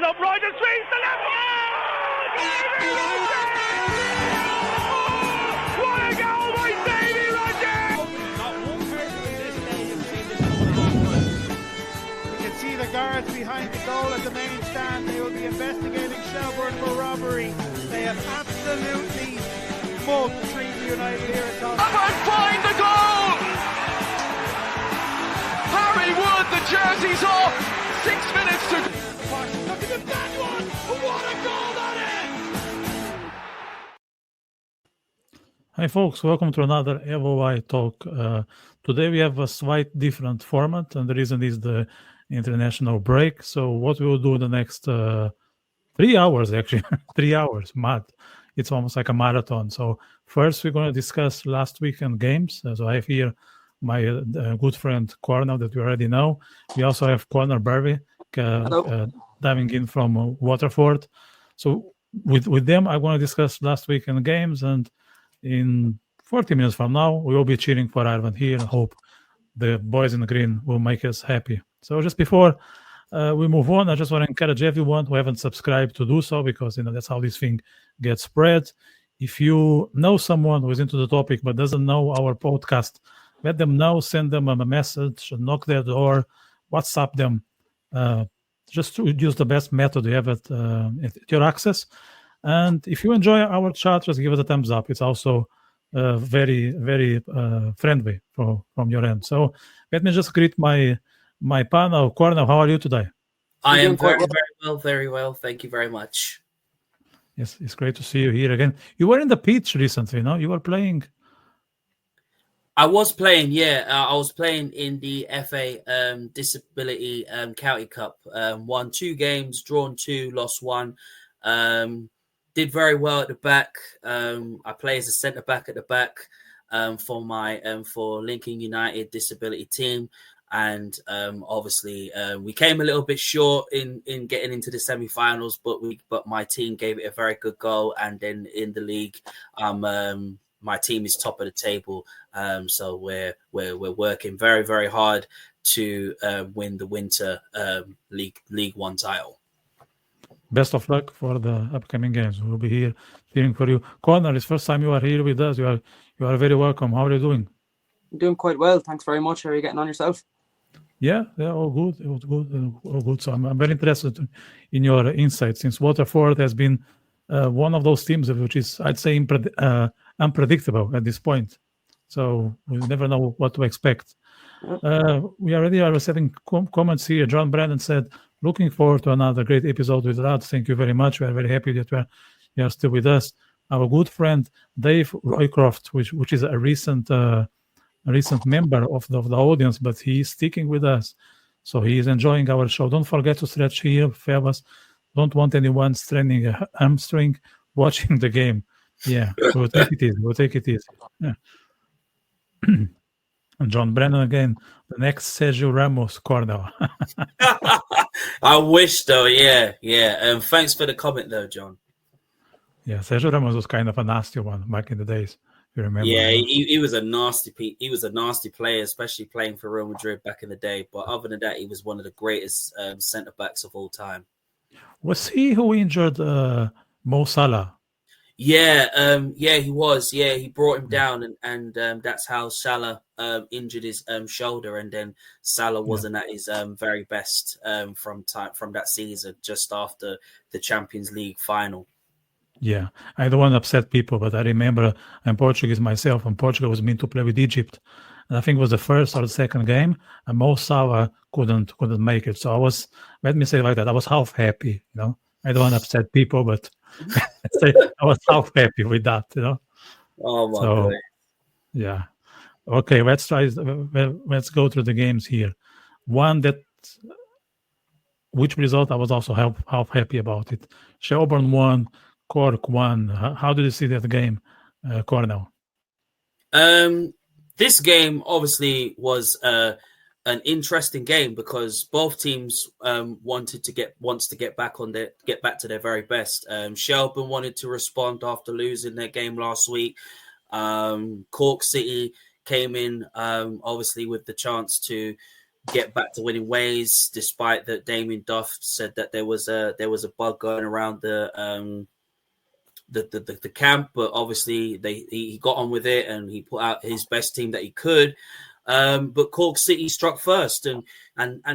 up right and swings the left. What a goal by Davy Rogers! Not one person in this stadium seen this going on. We can see the guards behind the goal at the main stand. They will be investigating Shelbourne for robbery. They have absolutely mugged Treaty United here at Tottenham. And find the goal! Harry Wood, the jersey's off. 6 minutes to... Look at that one! What a goal that is! Hi folks, welcome to another LOI talk. Today we have a slight different format, and the reason is the international break. So what we will do in the next 3 hours, actually, 3 hours, mad. It's almost like a marathon. So first we're going to discuss last weekend games. So I have here my good friend Cornell that we already know. We also have Connor Burby diving in from Waterford. So with them, I want to discuss last weekend games, and in 40 minutes from now, we will be cheering for Ireland here and hope the boys in the green will make us happy. So just before we move on, I just want to encourage everyone who haven't subscribed to do so, because that's how this thing gets spread. If you know someone who is into the topic but doesn't know our podcast, let them know, send them a message, knock their door, WhatsApp them. Just to use the best method you have at your access. And if you enjoy our chat, just give it a thumbs up. It's also very, very friendly from your end. So let me just greet my panel. Cornell, how are you today? I am very well. Thank you very much. Yes, it's great to see you here again. You were in the pitch recently, no? You were playing. I was playing, yeah. I was playing in the FA Disability County Cup. Won 2 games, drawn 2, lost 1. Did very well at the back. I play as a centre back at the back for my for Lincoln United Disability team, and obviously we came a little bit short in getting into the semi-finals, but my team gave it a very good goal, and then in the league, my team is top of the table, so we're working very, very hard to win the winter League One title. Best of luck for the upcoming games. We'll be here cheering for you. Connor, it's first time you are here with us. You are very welcome. How are you doing? I'm doing quite well. Thanks very much. How are you getting on yourself? Yeah, all good. It was good. All good. So I'm very interested in your insights, since Waterford has been one of those teams which is, I'd say, unpredictable at this point. So we never know what to expect. We already are receiving comments here. John Brandon said, looking forward to another great episode with Rad. Thank you very much. We are very happy that you are still with us. Our good friend Dave Roycroft, which is a recent member of the audience, but he is sticking with us. So he is enjoying our show. Don't forget to stretch here, fellas. Don't want anyone straining a hamstring watching the game. Yeah, we'll take it easy. Yeah. And John Brennan again, the next Sergio Ramos corner. I wish, though. Yeah. Thanks for the comment, though, John. Yeah, Sergio Ramos was kind of a nasty one back in the days. You remember? Yeah, he was a nasty player, especially playing for Real Madrid back in the day. But other than that, he was one of the greatest centre backs of all time. Was he who injured Mo Salah? Yeah, he was. Yeah, he brought him down, and that's how Salah injured his shoulder, and then Salah wasn't at his very best from that season, just after the Champions League final. Yeah, I don't want to upset people, but I remember I'm Portuguese myself, and Portugal was meant to play with Egypt, and I think it was the first or the second game, and Mo Salah couldn't make it. So let me say it like that, I was half happy, I don't want to upset people, but I was half happy with that, Oh my God. Yeah. Okay, let's go through the games here. Which result I was also half happy about it. Shelbourne won, Cork won. How did you see that game, Cornell? This game obviously was an interesting game because both teams wants to get back to their very best. Shelbourne wanted to respond after losing their game last week. Cork City came in obviously with the chance to get back to winning ways, despite that Damien Duff said that there was a bug going around the camp, but obviously he got on with it and he put out his best team that he could. But Cork City struck first, and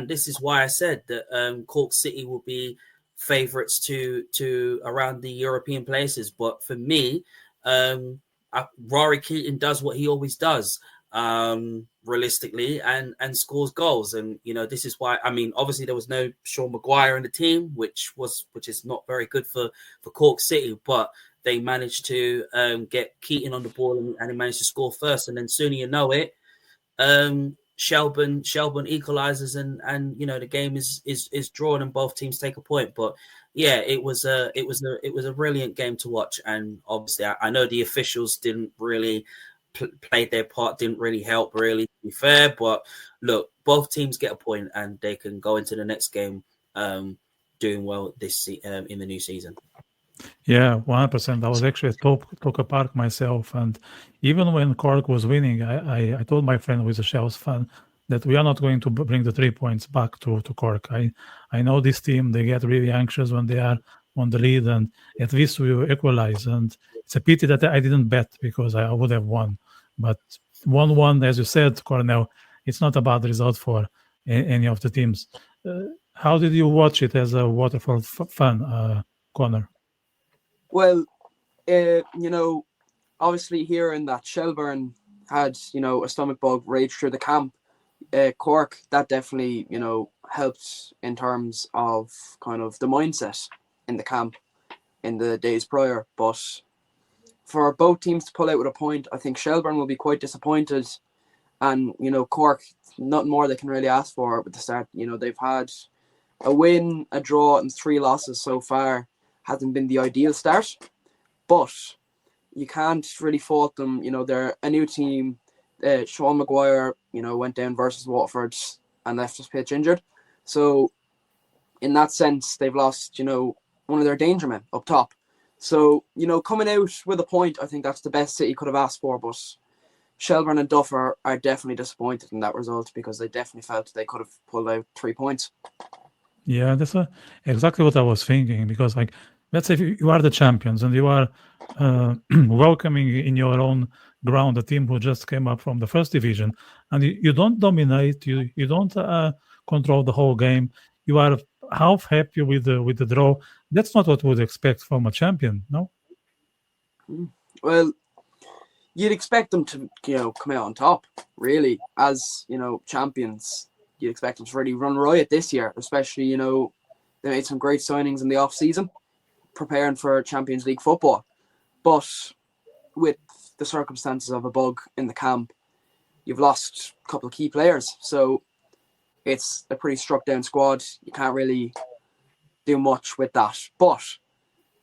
this is why I said that Cork City will be favourites to around the European places. But for me, Rory Keating does what he always does, realistically, and scores goals. And this is why, I mean, obviously there was no Sean Maguire in the team, which is not very good for Cork City, but they managed to get Keating on the ball and he managed to score first. And then sooner you know it, Shelburne equalizes and the game is drawn and both teams take a point. But yeah, it was a brilliant game to watch. And obviously I know the officials didn't really play their part, didn't really help, really, to be fair. But look, both teams get a point and they can go into the next game doing well in the new season. Yeah, 100%. I was actually at Toka Park myself, and even when Cork was winning, I told my friend who is a Shells fan that we are not going to bring the 3 points back to Cork. I know this team, they get really anxious when they are on the lead, and at least we will equalize. And it's a pity that I didn't bet because I would have won. But 1-1, as you said, Cornell, it's not a bad result for any of the teams. How did you watch it as a Waterford fan, Connor? Well, obviously hearing that Shelburne had, a stomach bug rage through the camp, Cork, that definitely, helped in terms of kind of the mindset in the camp in the days prior. But for both teams to pull out with a point, I think Shelburne will be quite disappointed. And, Cork, nothing more they can really ask for at the start. They've had a win, a draw, and 3 losses so far. Hasn't been the ideal start, but you can't really fault them. They're a new team. Sean Maguire, went down versus Waterford and left his pitch injured. So in that sense, they've lost, one of their danger men up top. So, coming out with a point, I think that's the best City could have asked for. But Shelburne and Duff are definitely disappointed in that result because they definitely felt they could have pulled out 3 points. Yeah, that's exactly what I was thinking. Because, let's say if you are the champions and you are welcoming in your own ground a team who just came up from the first division, and you don't dominate, you don't control the whole game, you are half happy with the draw. That's not what we would expect from a champion, no? Well, you'd expect them to, come out on top, really, as, champions. You'd expect them to really run riot this year, especially, they made some great signings in the off-season, preparing for Champions League football. But with the circumstances of a bug in the camp, you've lost a couple of key players. So it's a pretty struck-down squad. You can't really do much with that. But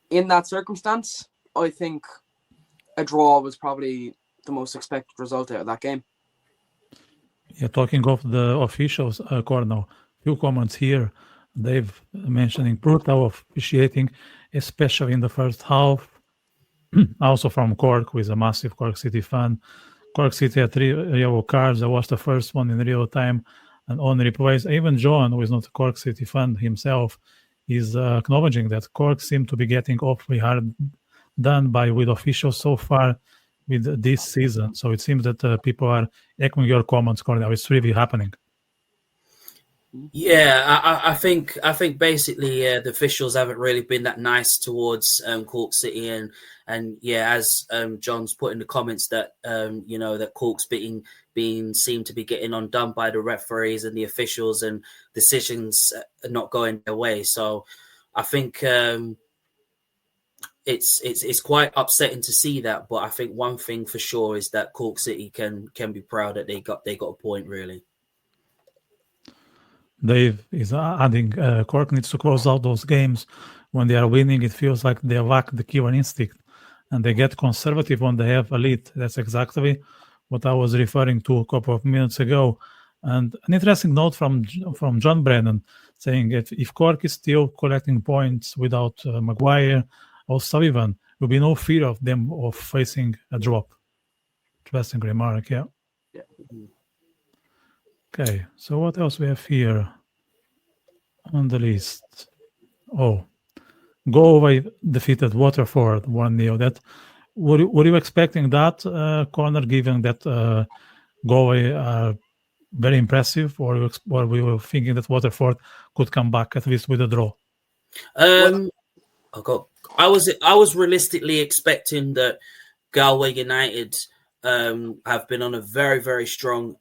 in that circumstance, I think a draw was probably the most expected result out of that game. Yeah, talking of the officials, Cornell, few comments here. They've mentioning brutal officiating, especially in the first half. Also from Cork, who is a massive Cork City fan. Cork City had 3 yellow cards. I watched the first one in real time and on replays. Even John, who is not a Cork City fan himself, is acknowledging that Cork seem to be getting awfully hard done by with officials so far with this season. So it seems that people are echoing your comments, Cornell. It's really happening. Yeah, I think basically the officials haven't really been that nice towards Cork City, and yeah, as John's put in the comments that that Cork's being seemed to be getting undone by the referees and the officials, and decisions are not going their way. So I think it's quite upsetting to see that. But I think one thing for sure is that Cork City can be proud that they got a point, really. Dave is adding, Cork needs to close out those games when they are winning. It feels like they lack the killer instinct and they get conservative when they have a lead. That's exactly what I was referring to a couple of minutes ago. And an interesting note from John Brennan saying that if Cork is still collecting points without Maguire or Sullivan, there will be no fear of them of facing a drop. Interesting remark, yeah. Okay, so what else we have here on the list? Oh, Galway defeated Waterford 1-0. That were you expecting that, Connor, given that Galway are very impressive, or were you thinking that Waterford could come back at least with a draw? I was realistically expecting that Galway United have been on a very, very strong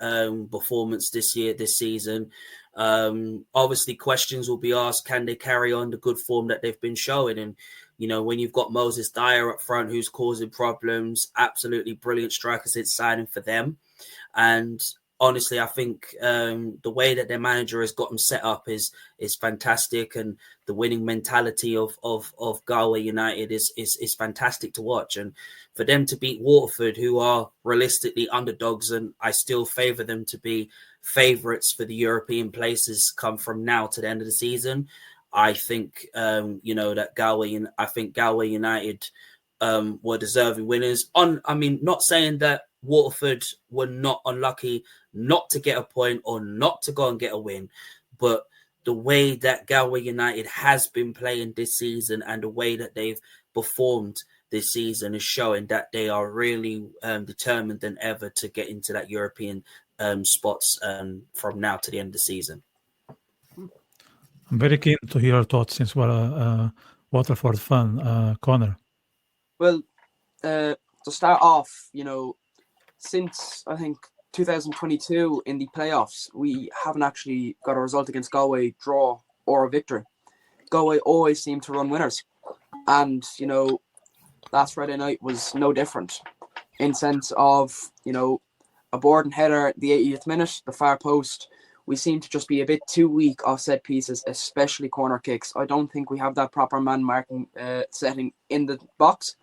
performance this season. Obviously, questions will be asked: can they carry on the good form that they've been showing? And when you've got Moses Dyer up front who's causing problems, absolutely brilliant strikers, it's signing for them. And honestly, I think the way that their manager has got them set up is fantastic, and the winning mentality of Galway United is fantastic to watch. And for them to beat Waterford, who are realistically underdogs, and I still favour them to be favourites for the European places come from now to the end of the season, I think that Galway United were deserving winners. Not saying that Waterford were not unlucky not to get a point or not to go and get a win, but the way that Galway United has been playing this season and the way that they've performed this season is showing that they are really determined than ever to get into that European spots from now to the end of the season. I'm very keen to hear your thoughts since we're a Waterford fan, Connor. Well, to start off, since I think 2022 in the playoffs, we haven't actually got a result against Galway, draw or a victory. Galway always seem to run winners, and last Friday night was no different in sense of a Borden header at the 80th minute, the far post. We seem to just be a bit too weak off set pieces, especially corner kicks. I don't think we have that proper man marking setting in the box.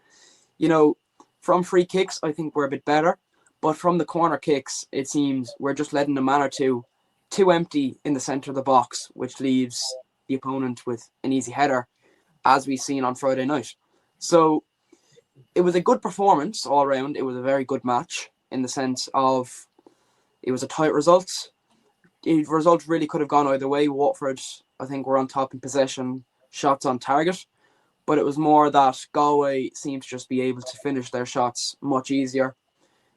From free kicks, I think we're a bit better. But from the corner kicks, it seems we're just letting a man or two too empty in the centre of the box, which leaves the opponent with an easy header, as we've seen on Friday night. So it was a good performance all around. It was a very good match in the sense of it was a tight result. The result really could have gone either way. Watford, I think, were on top in possession, shots on target. But it was more that Galway seemed to just be able to finish their shots much easier.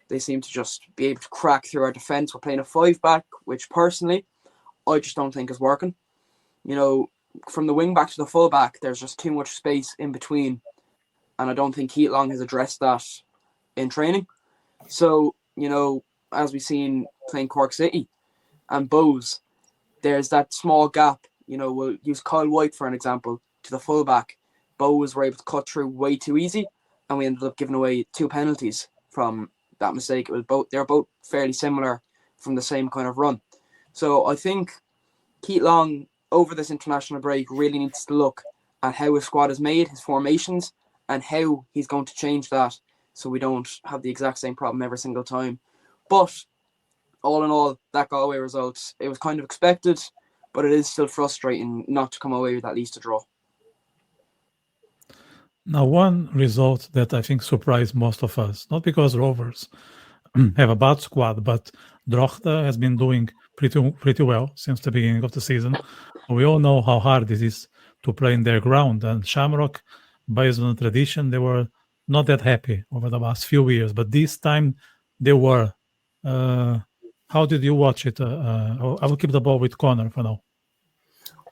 They seem to just be able to crack through our defence. We're playing a 5-back, which personally, I just don't think is working. From the wing-back to the full-back, there's just too much space in between. And I don't think Heat Long has addressed that in training. So, as we've seen playing Cork City and Bows, there's that small gap. We'll use Kyle White for an example, to the full-back. Bows were able to cut through way too easy, and we ended up giving away 2 penalties from that mistake. They're both fairly similar from the same kind of run. So I think Keith Long over this international break really needs to look at how his squad is made, his formations, and how he's going to change that so we don't have the exact same problem every single time. But all in all, that Galway result, it was kind of expected, but it is still frustrating not to come away with at least a draw. Now, one result that I think surprised most of us, not because Rovers have a bad squad, but Drogheda has been doing pretty well since the beginning of the season. We all know how hard it is to play in their ground, and Shamrock, based on the tradition, they were not that happy over the last few years, but this time they were. How did you watch it? I will keep the ball with Connor for now.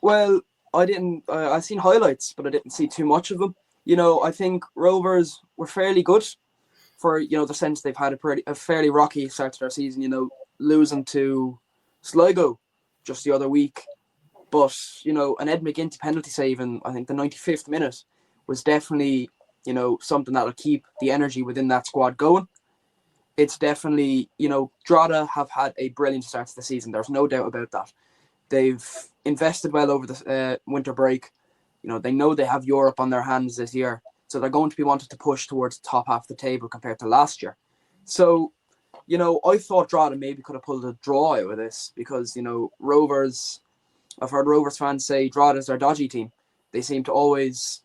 Well, I seen highlights, but I didn't see too much of them. I think Rovers were fairly good for, the sense they've had a fairly rocky start to their season, losing to Sligo just the other week. But, an Ed McGinty penalty save in, I think, the 95th minute was definitely, something that'll keep the energy within that squad going. It's definitely, Drogheda have had a brilliant start to the season. There's no doubt about that. They've invested well over the winter break. They know they have Europe on their hands this year, so they're going to be wanting to push towards the top half of the table compared to last year. So, I thought Drogheda maybe could have pulled a draw out of this because, Rovers, I've heard Rovers fans say Drogheda is their dodgy team. They seem to always,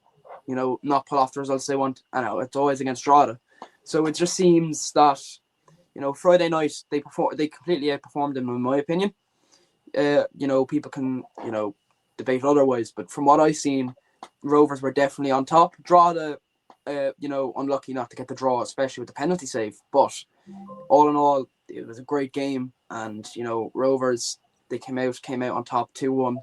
not pull off the results they want. I know it's always against Drogheda. So it just seems that, Friday night they completely outperformed them, in my opinion. People can, debate otherwise. But from what I've seen, Rovers were definitely on top. Unlucky not to get the draw, especially with the penalty save. But all in all, it was a great game. And, Rovers, they came out on top 2-1.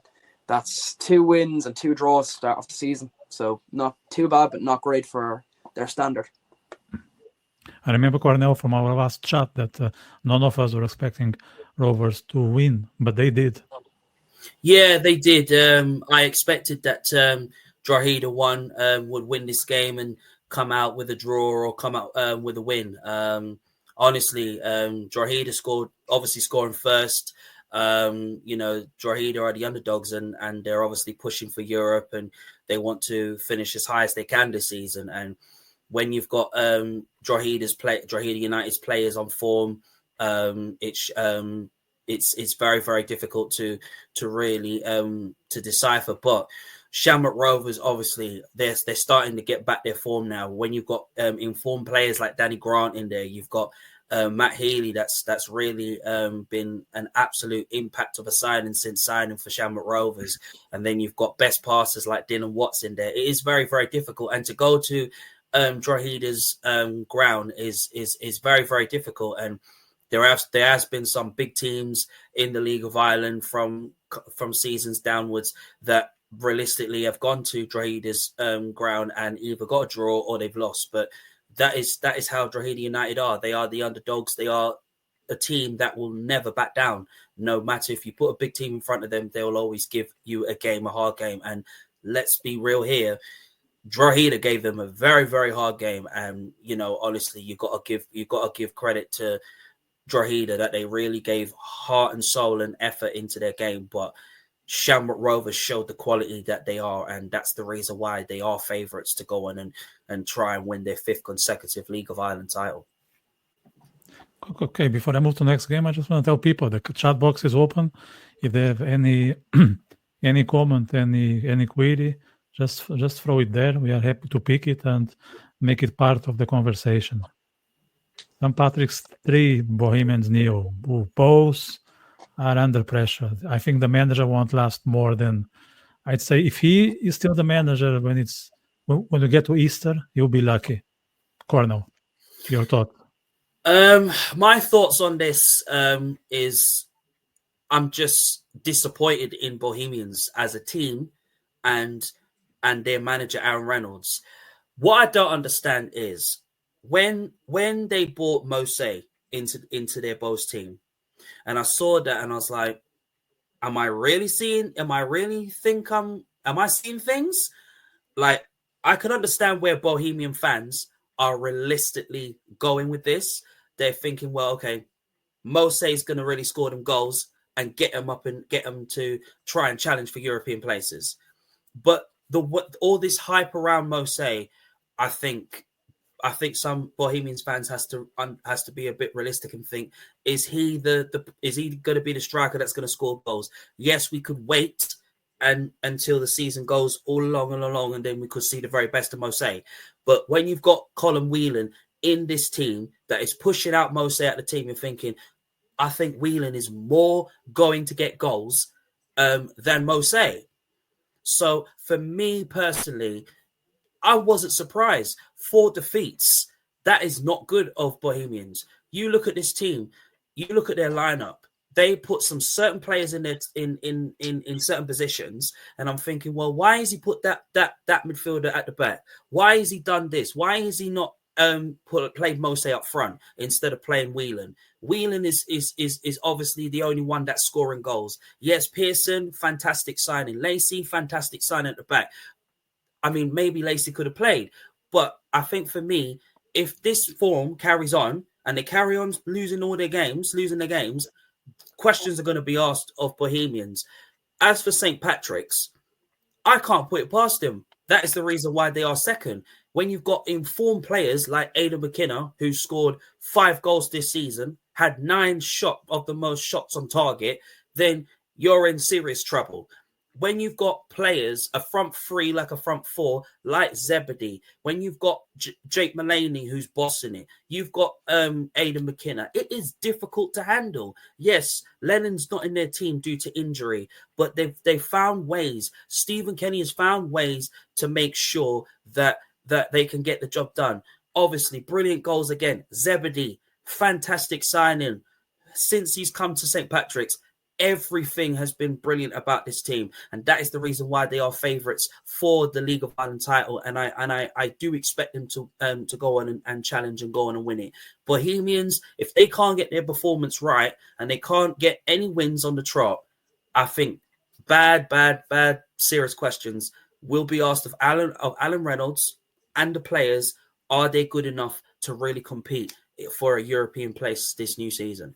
That's 2 wins and 2 draws start of the season. So not too bad, but not great for their standard. I remember, Cornell, from our last chat that none of us were expecting Rovers to win, but they did. Yeah, they did. I expected that Drogheda would win this game and come out with a draw or come out with a win. Honestly, Drogheda obviously scoring first. Drogheda are the underdogs and they're obviously pushing for Europe and they want to finish as high as they can this season. And when you've got Drogheda United's players on form, it's very, very difficult to really to decipher. But Shamrock Rovers, obviously, they're starting to get back their form now. When you've got informed players like Danny Grant in there, you've got Matt Healy, that's really been an absolute impact of a signing since signing for Shamrock Rovers. And then you've got best passers like Dylan Watts in there. It is very, very difficult. And to go to Drogheda's ground is very, very difficult. And there has been some big teams in the League of Ireland from seasons downwards that realistically have gone to Drogheda's ground and either got a draw or they've lost. But that is how Drogheda United are. They are the underdogs. They are a team that will never back down. No matter if you put a big team in front of them, they will always give you a hard game. And let's be real here. Drogheda gave them a very, very hard game. And, honestly, you got to give credit to Drogheda that they really gave heart and soul and effort into their game. But Shamrock Rovers showed the quality that they are, and that's the reason why they are favourites to go on and try and win their 5th consecutive League of Ireland title. Okay, before I move to the next game, I just want to tell people the chat box is open. If they have any comment, any query, just throw it there. We are happy to pick it and make it part of the conversation. St. Patrick's 3, Bohemians 0. Both are under pressure. I think the manager won't last more than, I'd say, if he is still the manager when we get to Easter, he'll be lucky. Cornell, your thought? My thoughts on this is I'm just disappointed in Bohemians as a team and their manager Aaron Reynolds. What I don't understand is when they bought Mose into their Bows team, and I saw that and I was like, am I seeing things? Like, I could understand where Bohemian fans are realistically going with this. They're thinking, well, okay, Mose is going to really score them goals and get them up and get them to try and challenge for European places. But all this hype around Mose, I think some Bohemians fans has to be a bit realistic and think, is he going to be the striker that's going to score goals? Yes, we could wait until the season goes all along, and then we could see the very best of Mose. But when you've got Colin Whelan in this team that is pushing out Mose at the team, you're thinking, I think Whelan is more going to get goals than Mose. So for me personally, I wasn't surprised. 4 defeats. That is not good of Bohemians. You look at this team, you look at their lineup. They put some certain players in certain positions, and I'm thinking, well, why has he put that midfielder at the back? Why has he done this? Why has he not played Mose up front instead of playing Whelan? Whelan is obviously the only one that's scoring goals. Yes, Pearson, fantastic signing. Lacey, fantastic signing at the back. I mean, maybe Lacey could have played, but I think for me, if this form carries on and they carry on losing their games, questions are going to be asked of Bohemians. As for St. Patrick's, I can't put it past them. That is the reason why they are second. When you've got informed players like Aidan McKenna, who scored 5 goals this season, had 9 of the most shots on target, then you're in serious trouble. when you've got players, a front three like a front four, like Zebedee, when you've got Jake Mulaney who's bossing it, you've got Aidan McKenna, it is difficult to handle. Yes, Lennon's not in their team due to injury, but they've found ways. Stephen Kenny has found ways to make sure that they can get the job done. Obviously, brilliant goals again. Zebedee, fantastic signing. Since he's come to St. Patrick's, everything has been brilliant about this team, and that is the reason why they are favourites for the League of Ireland title. And I do expect them to go on and challenge and go on and win it. Bohemians, if they can't get their performance right and they can't get any wins on the trot, I think bad serious questions will be asked of Alan Reynolds and the players. Are they good enough to really compete for a European place this new season?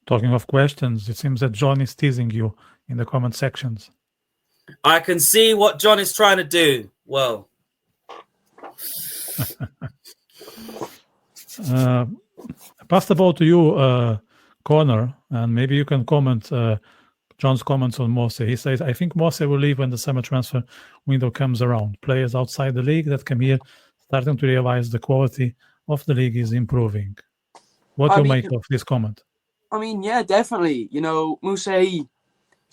Talking of questions, it seems that John is teasing you in the comment sections. I can see what John is trying to do. Well, pass the ball to you, Connor, and maybe you can comment John's comments on Mosse. He says, I think Mosse will leave when the summer transfer window comes around. Players outside the league that come here starting to realize the quality of the league is improving. What do you make of this comment? I mean, yeah, definitely. You know, Mosse,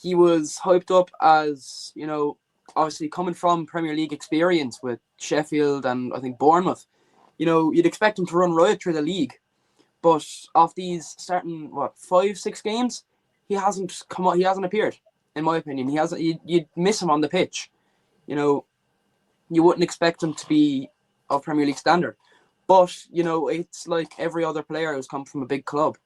he was hyped up as, you know, obviously coming from Premier League experience with Sheffield and I think Bournemouth. You know, you'd expect him to run right through the league. But off these starting, 5-6 games, he hasn't come out, he hasn't appeared, in my opinion. You'd miss him on the pitch. You know, you wouldn't expect him to be of Premier League standard. But, you know, it's like every other player who's come from a big club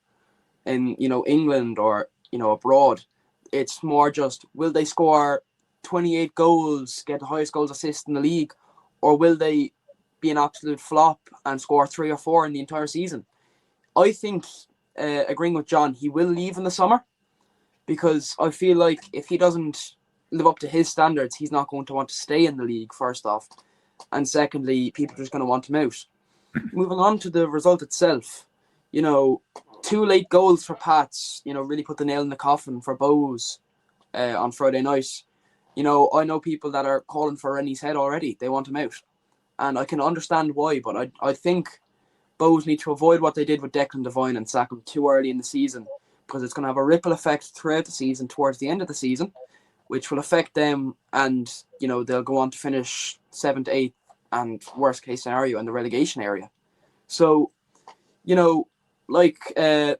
in, you know, England or, you know, abroad. It's more just, will they score 28 goals, get the highest goals assist in the league, or will they be an absolute flop and score 3 or 4 in the entire season? I think, agreeing with John, he will leave in the summer, because I feel like if he doesn't live up to his standards, he's not going to want to stay in the league, first off. And secondly, people are just going to want him out. Moving on to the result itself, you know, 2 late goals for Pats, you know, really put the nail in the coffin for Bows on Friday night. You know, I know people that are calling for Rennie's head already. They want him out. And I can understand why, but I think Bows need to avoid what they did with Declan Devine and sack him too early in the season, because it's going to have a ripple effect throughout the season, towards the end of the season, which will affect them, and, you know, they'll go on to finish 7th, 8th, and worst case scenario in the relegation area. So, you know, like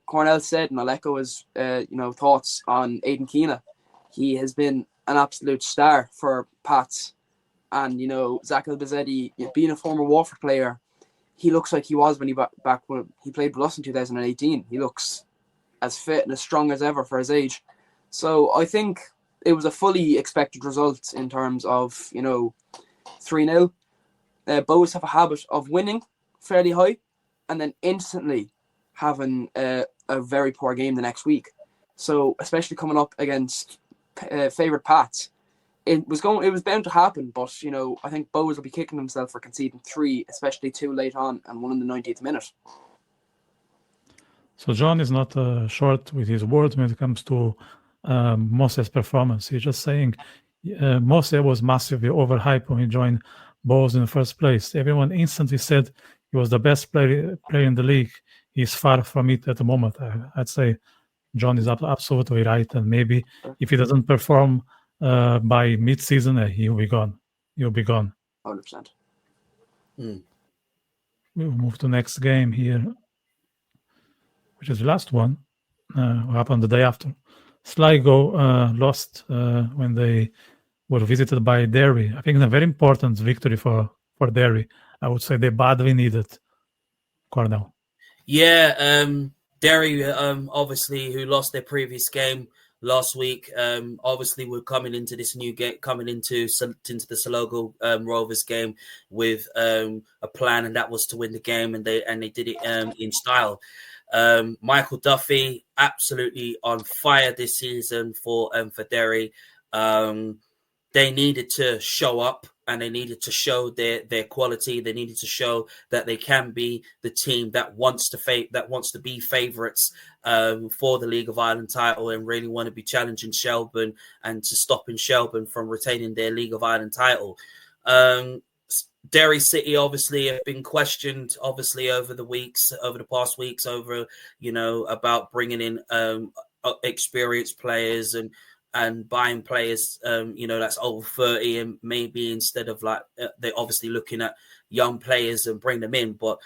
Cornell said, and I'll echo his you know, thoughts on Aidan Keena. He has been an absolute star for Pats. And, you know, Zach Elbazetti, being a former Watford player, he looks like he was when back when he played with us in 2018. He looks as fit and as strong as ever for his age. So I think it was a fully expected result in terms of, you know, 3-0. Bows have a habit of winning fairly high and then instantly having a very poor game the next week. So especially coming up against favourite Pats, it was bound to happen. But, you know, I think Bows will be kicking himself for conceding 3, especially 2 late on and 1 in the 90th minute. So John is not short with his words when it comes to Mosse's performance. He's just saying Mosse was massively overhyped when he joined Bows in the first place. Everyone instantly said he was the best player in the league. He's far from it at the moment. I'd say John is absolutely right. And maybe if he doesn't perform by mid-season, he'll be gone. 100%. We'll move to the next game here, which is the last one. What happened the day after? Sligo lost when they were visited by Derry. I think it's a very important victory for Derry. I would say they badly needed Cornell. Yeah, Derry, obviously, who lost their previous game last week, obviously we're coming into this new game, coming into the Sligo Rovers game with a plan, and that was to win the game, and they did it in style. Michael Duffy, absolutely on fire this season for Derry. They needed to show up and they needed to show their quality. They needed to show that they can be the team that wants to be favourites for the League of Ireland title and really want to be challenging Shelbourne and to stopping Shelbourne from retaining their League of Ireland title. Derry City obviously have been questioned over the past weeks about bringing in experienced players and buying players that's over 30, and maybe instead of they're obviously looking at young players and bring them in. But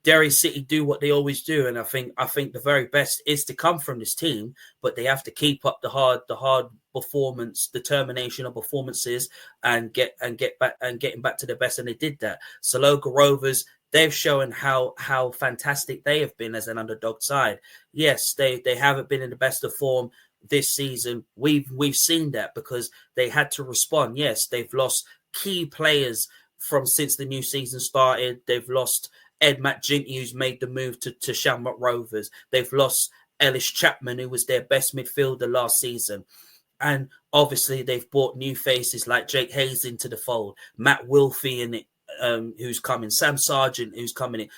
Derry City do what they always do, and I think the very best is to come from this team, but they have to keep up the hard performance, determination of performances, and getting back to the best, and they did that. Saloga Rovers, they've shown how fantastic they have been as an underdog side. Yes, they haven't been in the best of form this season. We've seen that because they had to respond. Yes, they've lost key players since the new season started. They've lost Ed McGinty, who's made the move to Shamrock Rovers. They've lost Ellis Chapman, who was their best midfielder last season. And obviously they've brought new faces like Jake Hayes into the fold, Matt Wilfie who's coming, Sam Sargent who's coming in.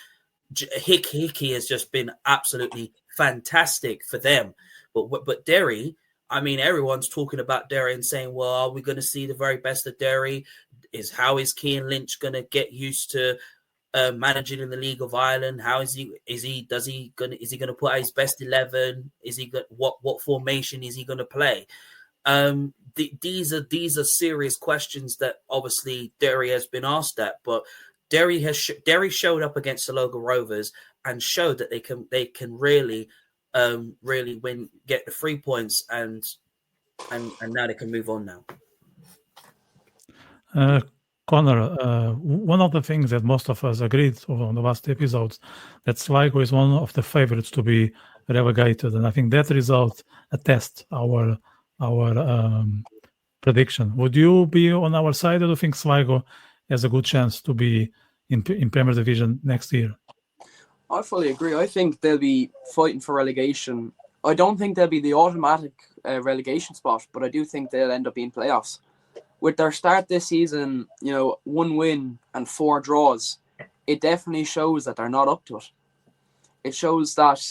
Hickey has just been absolutely fantastic for them. But Derry, I mean, everyone's talking about Derry and saying, well, are we going to see the very best of Derry? How is Cian Lynch going to get used to managing in the League of Ireland? How is he going to put out his best 11? Is he what formation is he going to play? These are serious questions that obviously Derry has been asked at, but Derry showed up against Saloga Rovers and showed that they can really win, get the 3 points, and now they can move on now. Connor, one of the things that most of us agreed on the last episodes, that Sligo is one of the favorites to be relegated, and I think that result attests our prediction. Would you be on our side, or do you think Sligo has a good chance to be in Premier Division next year? I fully agree. I think they'll be fighting for relegation. I don't think they'll be the automatic relegation spot, but I do think they'll end up being playoffs. With their start this season, 1 win and 4 draws, it definitely shows that they're not up to it. It shows that,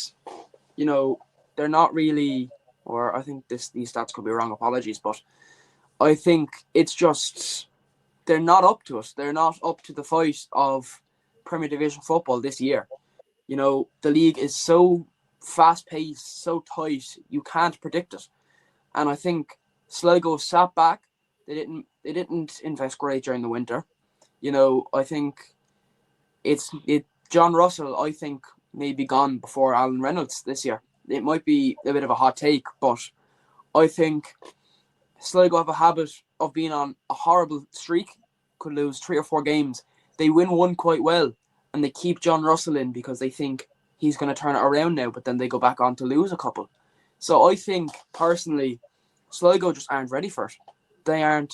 they're not really, or I think these stats could be wrong, apologies, but I think it's just they're not up to it. They're not up to the fight of Premier Division football this year. The league is so fast-paced, so tight, you can't predict it. And I think Sligo sat back. They didn't invest great during the winter. I think John Russell, I think, may be gone before Alan Reynolds this year. It might be a bit of a hot take, but I think Sligo have a habit of being on a horrible streak, could lose 3 or 4 games. They win one quite well, and they keep John Russell in because they think he's going to turn it around now, but then they go back on to lose a couple. So I think, personally, Sligo just aren't ready for it. They aren't,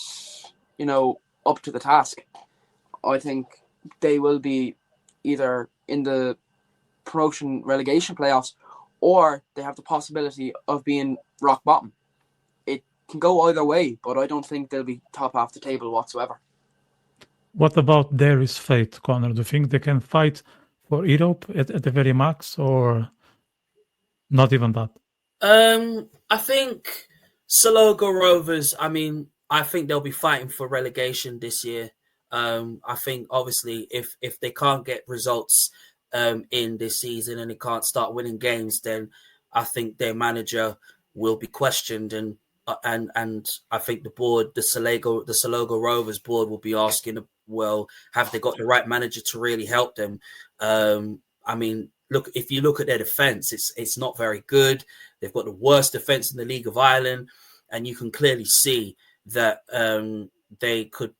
up to the task. I think they will be either in the promotion relegation playoffs, or they have the possibility of being rock bottom. It can go either way, but I don't think they'll be top half the table whatsoever. What about Derry's fate, Connor? Do you think they can fight for Europe at the very max, or not even that? I think Saloga Rovers, I think they'll be fighting for relegation this year. I think, obviously, if they can't get results in this season and they can't start winning games, then I think their manager will be questioned, and I think the board, the Saloga Rovers board, will be asking, well, have they got the right manager to really help them? Look, if you look at their defense, it's not very good. They've got the worst defense in the League of Ireland, and you can clearly see that they could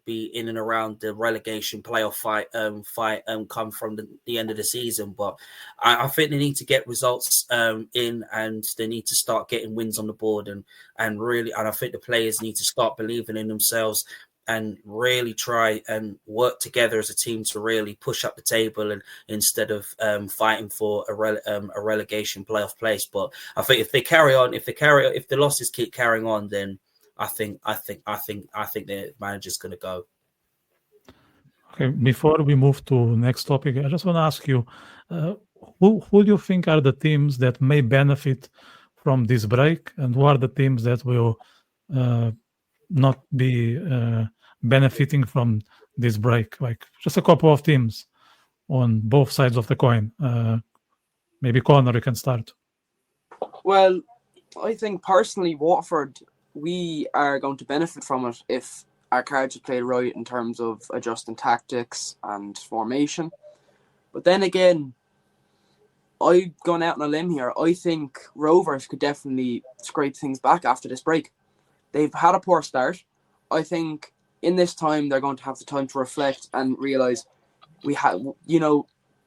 be in and around the relegation playoff fight come from the end of the season. But I think they need to get results in, and they need to start getting wins on the board, and I think the players need to start believing in themselves and really try and work together as a team to really push up the table, and instead of fighting for a relegation playoff place. But I think if the losses keep carrying on, then I think the manager's going to go. Okay, before we move to next topic, I just want to ask you, who do you think are the teams that may benefit from this break, and who are the teams that will not be benefiting from this break? Like just a couple of teams on both sides of the coin. Maybe Connor, you can start. Well, I think personally, Watford, we are going to benefit from it if our cards are played right in terms of adjusting tactics and formation. But then again, I'm going out on a limb here. I think Rovers could definitely scrape things back after this break. They've had a poor start. I think in this time they're going to have the time to reflect and realise we have,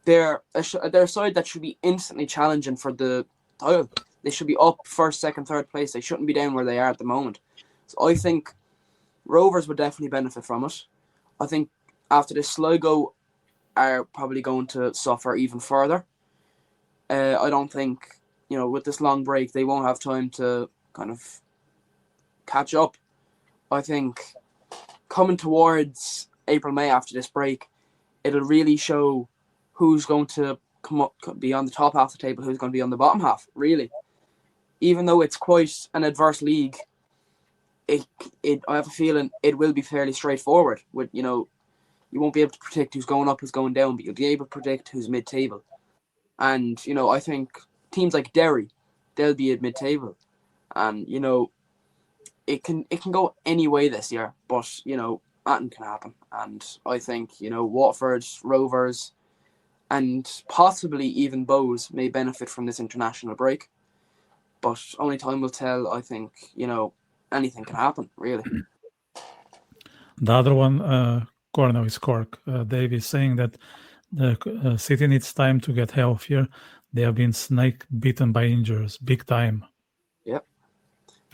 they're a side that should be instantly challenging for the title. They should be up first, second, third place. They shouldn't be down where they are at the moment. So I think Rovers would definitely benefit from it. I think after this, Sligo are probably going to suffer even further. I don't think, with this long break, they won't have time to kind of catch up. I think coming towards April, May after this break, it'll really show who's going to come up, be on the top half of the table, who's going to be on the bottom half, really. Even though it's quite an adverse league, I have a feeling it will be fairly straightforward. With you won't be able to predict who's going up, who's going down, but you'll be able to predict who's mid-table. And I think teams like Derry, they'll be at mid-table, and it can go any way this year. But anything can happen, and I think Watford, Rovers, and possibly even Bows may benefit from this international break. But only time will tell. I think anything can happen, really. The other one, Cornell, is Cork. Dave is saying that the city needs time to get healthier. They have been snake bitten by injuries, big time. Yep,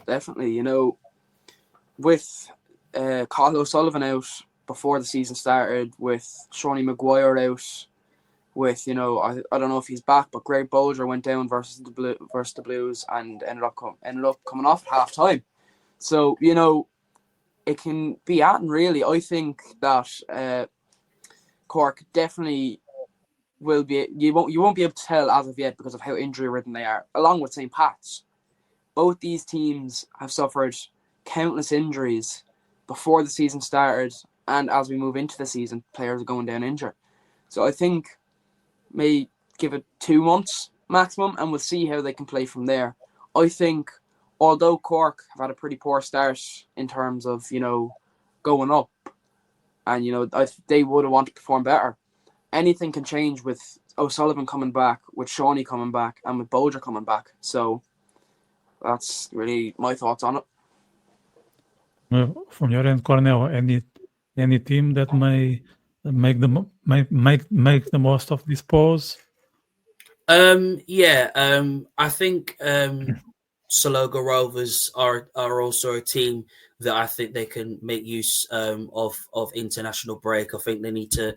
definitely. With Cathal O'Sullivan out before the season started, with Seanie Maguire out, with I don't know if he's back, but Greg Bolger went down versus the Blues and ended up coming off at half time. So it can be happening, really. I think that Cork definitely will be. You won't be able to tell as of yet because of how injury ridden they are. Along with St. Pat's, both these teams have suffered countless injuries before the season started, and as we move into the season, players are going down injured. So I think may give it 2 months maximum, and we'll see how they can play from there. I think, although Cork have had a pretty poor start in terms of going up, and they would have wanted to perform better. Anything can change with O'Sullivan coming back, with Seanie coming back, and with Bolger coming back. So that's really my thoughts on it. From your end, Cornell, any team that may make the most of this pause? I think Sligo Rovers are also a team that I think they can make use of international break. I think they need to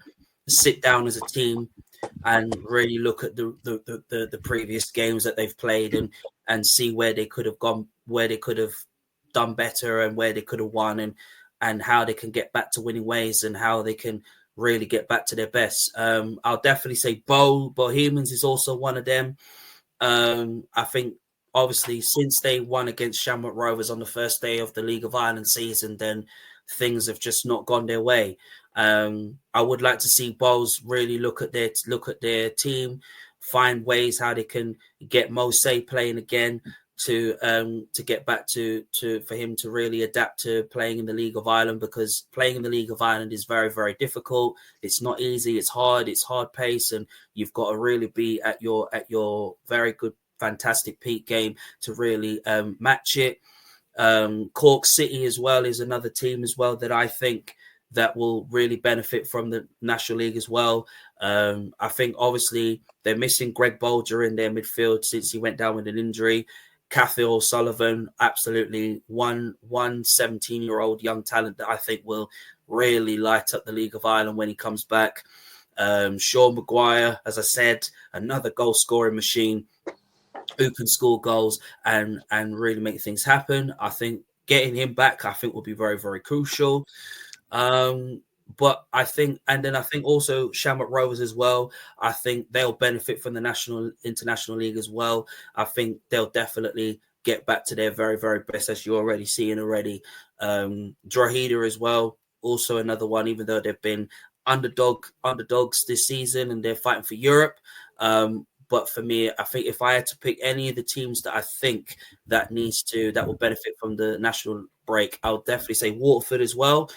sit down as a team and really look at the previous games that they've played and see where they could have gone, where they could have done better, and where they could have won, and how they can get back to winning ways, and how they can really get back to their best. I'll definitely say Bohemians is also one of them. I think obviously since they won against Shamrock Rovers on the first day of the League of Ireland season, then things have just not gone their way. I would like to see Bowles really look at their team, find ways how they can get Mosé playing again to get back to for him to really adapt to playing in the League of Ireland, because playing in the League of Ireland is very, very difficult. It's not easy. It's hard pace, and you've got to really be at your very good, fantastic peak game to really match it. Cork City as well is another team as well that I think that will really benefit from the National League as well. I think obviously they're missing Greg Bolger in their midfield since he went down with an injury. Cathal O'Sullivan, absolutely one 17-year-old young talent that I think will really light up the League of Ireland when he comes back. Sean Maguire, as I said, another goal-scoring machine who can score goals and really make things happen. I think getting him back, I think, will be very, very crucial. But I think also Shamrock Rovers as well. I think they'll benefit from the international league as well. I think they'll definitely get back to their very, very best, as you're already seeing already. Drogheda as well, also another one, even though they've been underdogs this season and they're fighting for Europe. But for me, I think if I had to pick any of the teams that I think that will benefit from the national break, I would definitely say Waterford as well.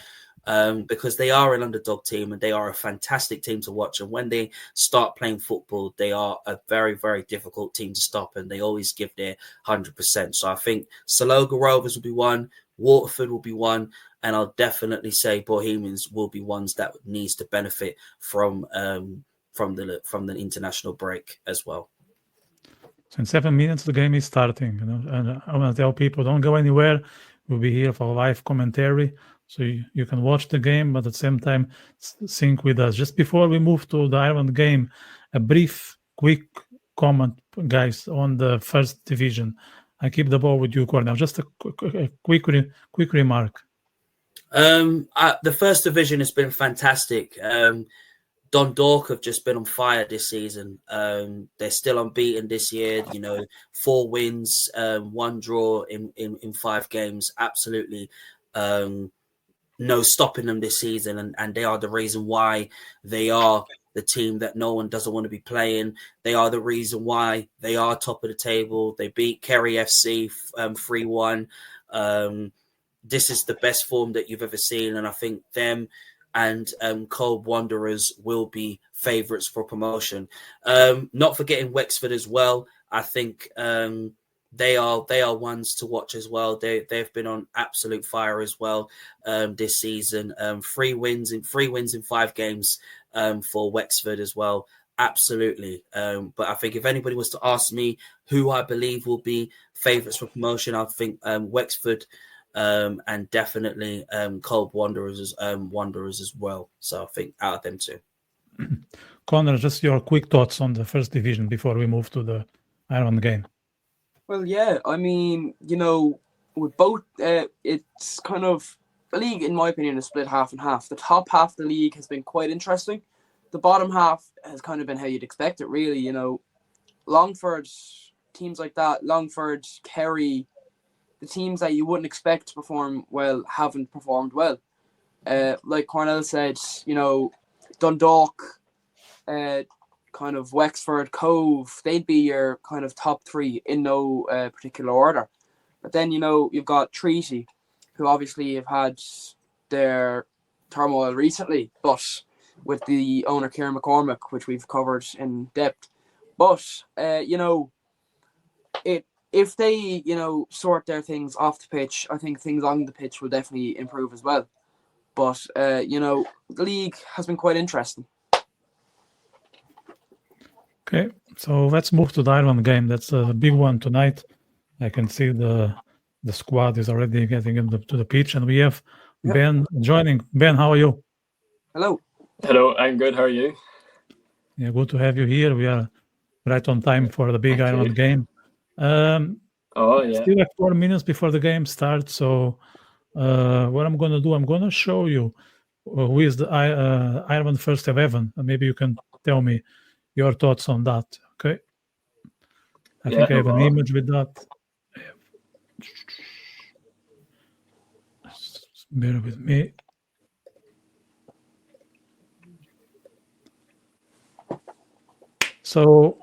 Because they are an underdog team and they are a fantastic team to watch. And when they start playing football, they are a very, very difficult team to stop, and they always give their 100%. So I think Saloga Rovers will be one, Waterford will be one, and I'll definitely say Bohemians will be ones that needs to benefit from the international break as well. So in 7 minutes, the game is starting. And I want to tell people, don't go anywhere. We'll be here for live commentary. So you can watch the game, but at the same time, sync with us. Just before we move to the Ireland game, a quick comment, guys, on the first division. I keep the ball with you, Cornell. Just a quick remark. The first division has been fantastic. Dundalk have just been on fire this season. They're still unbeaten this year. 4 wins, 1 draw in 5 games. Absolutely. No stopping them this season, and they are the reason why they are the team that no one doesn't want to be playing. They are the reason why they are top of the table. They beat Kerry FC 3-1. This is the best form that you've ever seen, and I think them and Cove Wanderers will be favourites for promotion. Not forgetting Wexford as well. I think they are ones to watch as well. They've been on absolute fire as well this season. 3 wins in 5 games for Wexford as well. Absolutely. But I think if anybody was to ask me who I believe will be favourites for promotion, I think Wexford and definitely Cove Wanderers as well. So I think out of them two. Conor, just your quick thoughts on the first division before we move to the Ireland game. Well, yeah, I mean, with both, it's kind of, the league, in my opinion, is split half and half. The top half of the league has been quite interesting. The bottom half has kind of been how you'd expect it, really. Longford, teams like that, Longford, Kerry, the teams that you wouldn't expect to perform well haven't performed well. Like Cornell said, Dundalk, kind of Wexford, Cove, they'd be your kind of top 3 in no particular order. But then, you've got Treaty, who obviously have had their turmoil recently, but with the owner Kieran McCormack, which we've covered in depth. But, if they, sort their things off the pitch, I think things on the pitch will definitely improve as well. But, the league has been quite interesting. Okay, so let's move to the Ireland game. That's a big one tonight. I can see the squad is already getting to the pitch, and we have Ben joining. Ben, how are you? Hello. Hello, I'm good. How are you? Yeah, good to have you here. We are right on time for the big Ireland game. Still 4 minutes before the game starts. So what I'm going to do, I'm going to show you who is the Ireland first 11, and maybe you can tell me your thoughts on that. Okay. I think I have an image with that. Bear with me. So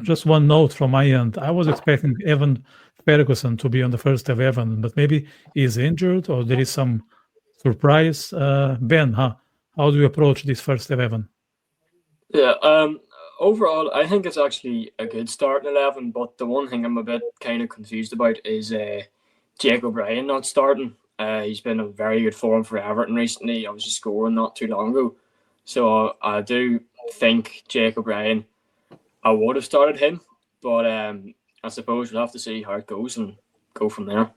just one note from my end. I was expecting Evan Ferguson to be on the first 11, but maybe he's injured or there is some surprise. Ben, how do you approach this first 11? Yeah, overall, I think it's actually a good start in 11, but the one thing I'm a bit kind of confused about is Jake O'Brien not starting. He's been in very good form for Everton recently, obviously scoring not too long ago. So I do think Jake O'Brien, I would have started him, but I suppose we'll have to see how it goes and go from there.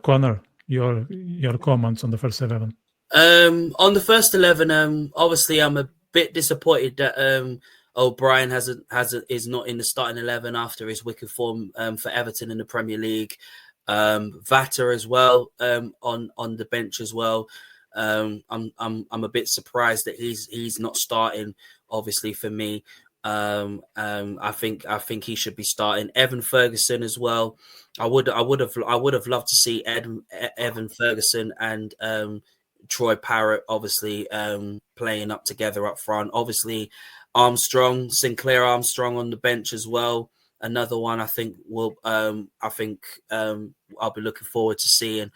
Conor, your comments on the first 11. On the first 11, obviously I'm a bit disappointed that O'Brien is not in the starting 11 after his wicked form for Everton in the Premier League. Vitor as well on the bench as well. I'm a bit surprised that he's not starting. Obviously, for me, I think he should be starting. Evan Ferguson as well. I would have loved to see Evan Ferguson and Troy Parrott obviously playing up together up front. Obviously, Sinclair Armstrong on the bench as well. Another one I think I'll be looking forward to seeing.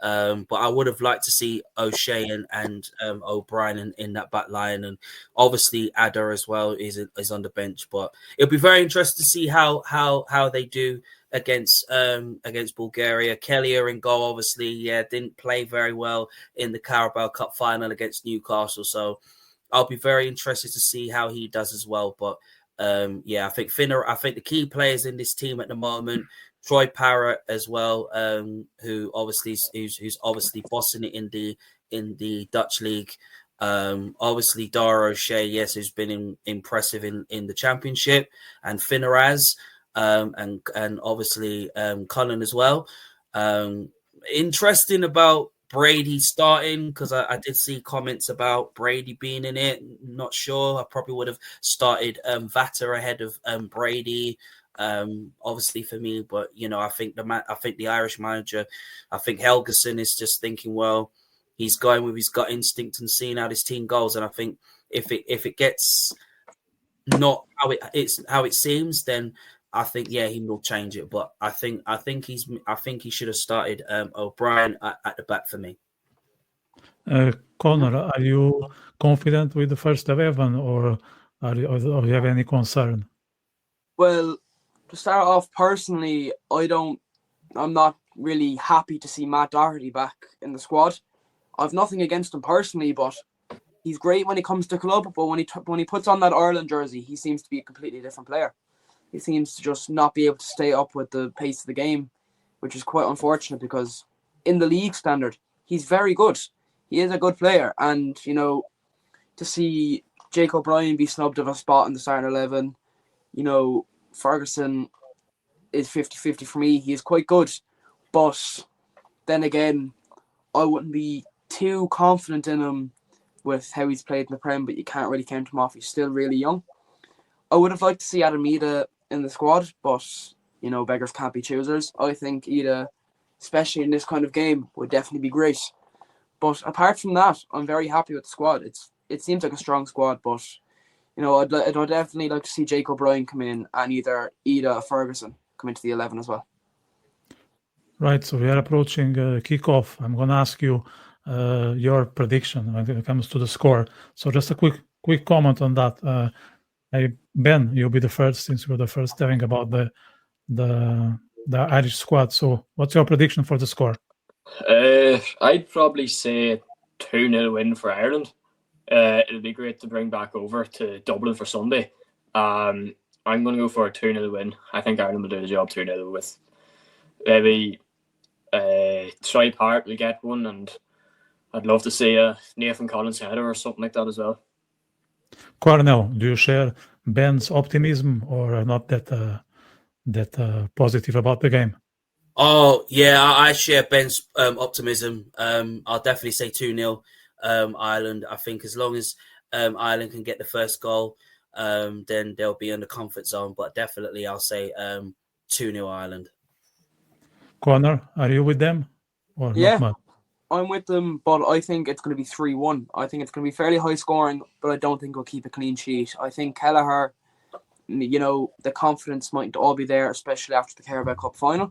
But I would have liked to see O'Shea and O'Brien in that back line, and obviously Adder as well is on the bench. But it'll be very interesting to see how they do against Bulgaria. Kellier in goal, obviously, didn't play very well in the Carabao Cup final against Newcastle, so I'll be very interested to see how he does as well. But I think the key players in this team at the moment, Troy Parrott as well, who's obviously bossing it in the Dutch league. Obviously Dara O'Shea, yes, who's been impressive in the championship, and Finn Harps, and obviously Cullen as well. Interesting about Brady starting, because I did see comments about Brady being in it. Not sure. I probably would have started Vitor ahead of Brady. Obviously for me, but I think the Irish manager, I think Helgeson is just thinking, well, he's going with his gut instinct and seeing how this team goes. And I think if it gets not how it seems, then I think he will change it. But I think he should have started O'Brien at the back for me. Connor, are you confident with the first 11, or do you have any concern? Well, to start off, personally, I'm not really happy to see Matt Doherty back in the squad. I've nothing against him personally, but he's great when he comes to club. But when he puts on that Ireland jersey, he seems to be a completely different player. He seems to just not be able to stay up with the pace of the game, which is quite unfortunate, because in the league standard, he's very good. He is a good player. And, to see Jake O'Brien be snubbed of a spot in the starting 11, Ferguson is 50-50 for me. He is quite good. But then again, I wouldn't be too confident in him with how he's played in the Prem, but you can't really count him off. He's still really young. I would have liked to see Adam Ida in the squad, but, beggars can't be choosers. I think Ida, especially in this kind of game, would definitely be great. But apart from that, I'm very happy with the squad. It seems like a strong squad, but, I'd definitely like to see Jake O'Brien come in, and either Ida or Ferguson come into the 11 as well. Right, so we are approaching kickoff. I'm going to ask you your prediction when it comes to the score. So just a quick comment on that. Ben, you'll be the first, since you're the first telling about the Irish squad. So what's your prediction for the score? I'd probably say 2-0 win for Ireland. It'll be great to bring back over to Dublin for Sunday. I'm going to go for a 2-0 win. I think Ireland will do the job 2-0 with maybe Troy Parrott will get one, and I'd love to see a Nathan Collins header or something like that as well. Cornell, do you share Ben's optimism, or not that positive about the game? Oh, yeah, I share Ben's optimism. I'll definitely say 2-0 Ireland. I think as long as Ireland can get the first goal, then they'll be in the comfort zone. But definitely I'll say 2-0 Ireland. Connor, are you with them? Or Yeah, not much? I'm with them, but I think it's going to be 3-1. I think it's going to be fairly high scoring, but I don't think we'll keep a clean sheet. I think Kelleher, the confidence might all be there, especially after the Carabao Cup final.